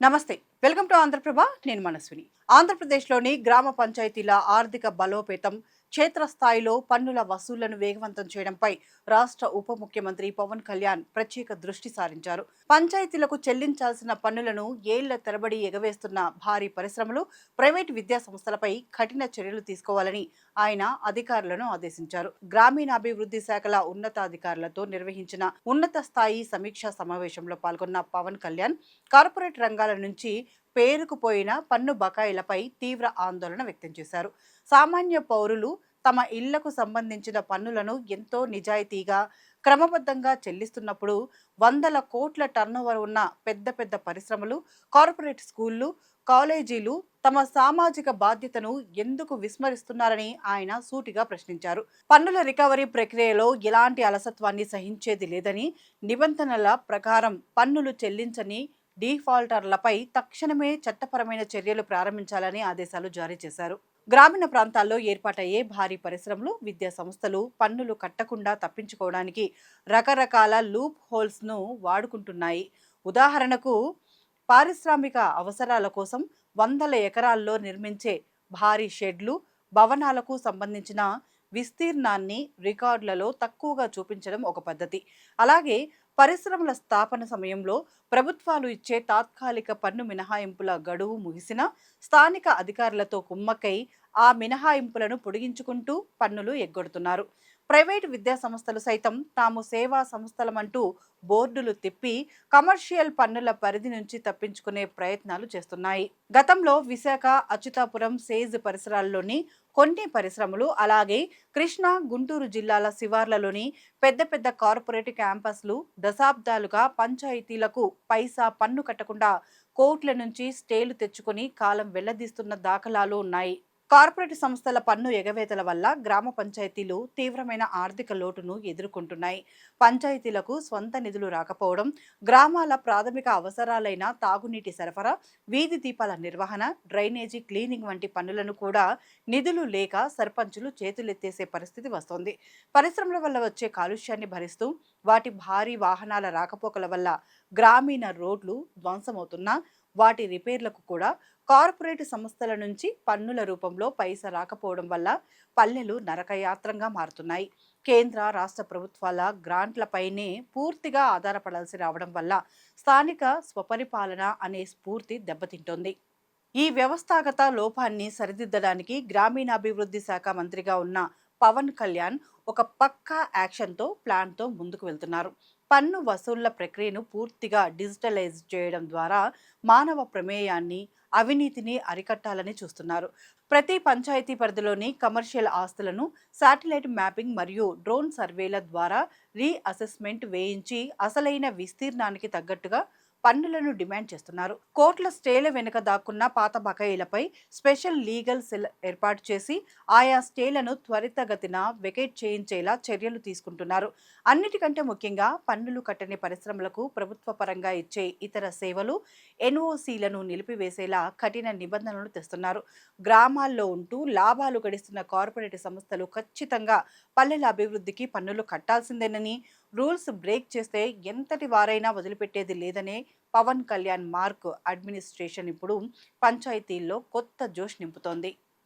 నమస్తే. Welcome to Andhraprabha. నేను మనస్విని. ఆంధ్రప్రదేశ్లోని గ్రామ పంచాయతీల ఆర్థిక బలోపేతం, క్షేత్రస్థాయిలో పన్నుల వసూళ్లను వేగవంతం చేయడంపై రాష్ట్ర ఉప ముఖ్యమంత్రి పవన్ కళ్యాణ్ ప్రత్యేక దృష్టి సారించారు. పంచాయతీలకు చెల్లించాల్సిన పన్నులను ఏళ్ల తరబడి ఎగవేస్తున్న భారీ పరిశ్రమలు, ప్రైవేటు విద్యా సంస్థలపై కఠిన చర్యలు తీసుకోవాలని ఆయన అధికారులను ఆదేశించారు. గ్రామీణాభివృద్ధి శాఖల ఉన్నతాధికారులతో నిర్వహించిన ఉన్నత స్థాయి సమీక్షా సమావేశంలో పాల్గొన్న పవన్ కళ్యాణ్ కార్పొరేట్ రంగాల నుంచి పేరుకుపోయిన పన్ను బకాయిలపై తీవ్ర ఆందోళన వ్యక్తం చేశారు. సామాన్య పౌరులు తమ ఇళ్లకు సంబంధించిన పన్నులను ఎంతో నిజాయితీగా, క్రమబద్ధంగా చెల్లిస్తున్నప్పుడు వందల కోట్ల టర్నోవర్ ఉన్న పెద్ద పెద్ద పరిశ్రమలు, కార్పొరేట్ స్కూళ్లు, కాలేజీలు తమ సామాజిక బాధ్యతను ఎందుకు విస్మరిస్తున్నారని ఆయన సూటిగా ప్రశ్నించారు. పన్నుల రికవరీ ప్రక్రియలో ఎలాంటి అలసత్వాన్ని సహించేది లేదని, నిబంధనల ప్రకారం పన్నులు చెల్లించని డిఫాల్టర్లపై తక్షణమే చట్టపరమైన చర్యలు ప్రారంభించాలని ఆదేశాలు జారీ చేశారు. గ్రామీణ ప్రాంతాల్లో ఏర్పాటయ్యే భారీ పరిశ్రమలు, విద్యా సంస్థలు పన్నులు కట్టకుండా తప్పించుకోవడానికి రకరకాల లూప్ హోల్స్ ను వాడుకుంటున్నాయి. ఉదాహరణకు, పారిశ్రామిక అవసరాల కోసం వందల ఎకరాల్లో నిర్మించే భారీ షెడ్లు, భవనాలకు సంబంధించిన విస్తీర్ణాన్ని రికార్డులలో తక్కువగా చూపించడం ఒక పద్ధతి. అలాగే పరిశ్రమల స్థాపన సమయంలో ప్రభుత్వాలు ఇచ్చే తాత్కాలిక పన్ను మినహాయింపుల గడువు ముగిసిన స్థానిక అధికారులతో కుమ్మక్కై ఆ మినహాయింపులను పొడిగించుకుంటూ పన్నులు ఎగ్గొడుతున్నారు. ప్రైవేటు విద్యా సంస్థలు సైతం తాము సేవా సంస్థలమంటూ బోర్డులు తిప్పి కమర్షియల్ పన్నుల పరిధి నుంచి తప్పించుకునే ప్రయత్నాలు చేస్తున్నాయి. గతంలో విశాఖ, అచ్యుతాపురం, సేజ్ పరిసరాల్లోని కొన్ని పరిశ్రమలు, అలాగే కృష్ణా, గుంటూరు జిల్లాల శివార్లలోని పెద్ద పెద్ద కార్పొరేట్ క్యాంపస్లు దశాబ్దాలుగా పంచాయతీలకు పైసా పన్ను కట్టకుండా కోట్ల నుంచి స్టేలు తెచ్చుకొని కాలం వెళ్లదీస్తున్న దాఖలాలు ఉన్నాయి. కార్పొరేట్ సంస్థల పన్ను ఎగవేతల వల్ల గ్రామ పంచాయతీలు తీవ్రమైన ఆర్థిక లోటును ఎదుర్కొంటున్నాయి. పంచాయతీలకు స్వంత నిధులు రాకపోవడం, గ్రామాల ప్రాథమిక అవసరాలైన తాగునీటి సరఫరా, వీధి దీపాల నిర్వహణ, డ్రైనేజీ క్లీనింగ్ వంటి పనులను కూడా నిధులు లేక సర్పంచులు చేతులెత్తేసే పరిస్థితి వస్తోంది. పరిశ్రమల వల్ల వచ్చే కాలుష్యాన్ని భరిస్తూ వాటి భారీ వాహనాల రాకపోకల వల్ల గ్రామీణ రోడ్లు ధ్వంసమవుతున్నా వాటి రిపేర్లకు కూడా కార్పొరేట్ సంస్థల నుంచి పన్నుల రూపంలో పైసా రాకపోవడం వల్ల పల్లెలు నరకయాత్రంగా మారుతున్నాయి. కేంద్ర, రాష్ట్ర ప్రభుత్వాల గ్రాంట్లపైనే పూర్తిగా ఆధారపడాల్సి రావడం వల్ల స్థానిక స్వపరిపాలన అనే స్ఫూర్తి దెబ్బతింటోంది. ఈ వ్యవస్థాగత లోపాన్ని సరిదిద్దడానికి గ్రామీణాభివృద్ధి శాఖ మంత్రిగా ఉన్న పవన్ కళ్యాణ్ ఒక పక్కా యాక్షన్తో, ప్లాన్తో ముందుకు వెళ్తున్నారు. పన్ను వసూళ్ల ప్రక్రియను పూర్తిగా డిజిటలైజ్ చేయడం ద్వారా మానవ ప్రమేయాన్ని, అవినీతిని అరికట్టాలని చూస్తున్నారు. ప్రతి పంచాయతీ పరిధిలోని కమర్షియల్ ఆస్తులను శాటిలైట్ మ్యాపింగ్ మరియు డ్రోన్ సర్వేల ద్వారా రీఅసెస్మెంట్ వేయించి అసలైన విస్తీర్ణానికి తగ్గట్టుగా పన్నులను డిమాండ్ చేస్తున్నారు. కోట్ల స్టేల వెనుక దాక్కున్న పాత బకాయిలపై స్పెషల్ లీగల్ సెల్ ఏర్పాటు చేసి ఆయా స్టేలను త్వరితగతిన వెకేట్ చేయించేలా చర్యలు తీసుకుంటున్నారు. అన్నిటికంటే ముఖ్యంగా పన్నులు కట్టని పరిశ్రమలకు ప్రభుత్వ పరంగా ఇచ్చే ఇతర సేవలు, ఎన్ఓసీలను నిలిపివేసేలా కఠిన నిబంధనలు తెస్తున్నారు. గ్రామాల్లో ఉంటూ లాభాలు గడిస్తున్న కార్పొరేట్ సంస్థలు ఖచ్చితంగా పల్లెల అభివృద్ధికి పన్నులు కట్టాల్సిందేనని, రూల్స్ బ్రేక్ చేస్తే ఎంతటి వారైనా వదిలిపెట్టేది లేదనే పవన్ కళ్యాణ్ మార్క్ అడ్మినిస్ట్రేషన్ ఇప్పుడు పంచాయతీల్లో కొత్త జోష్ నింపుతోంది.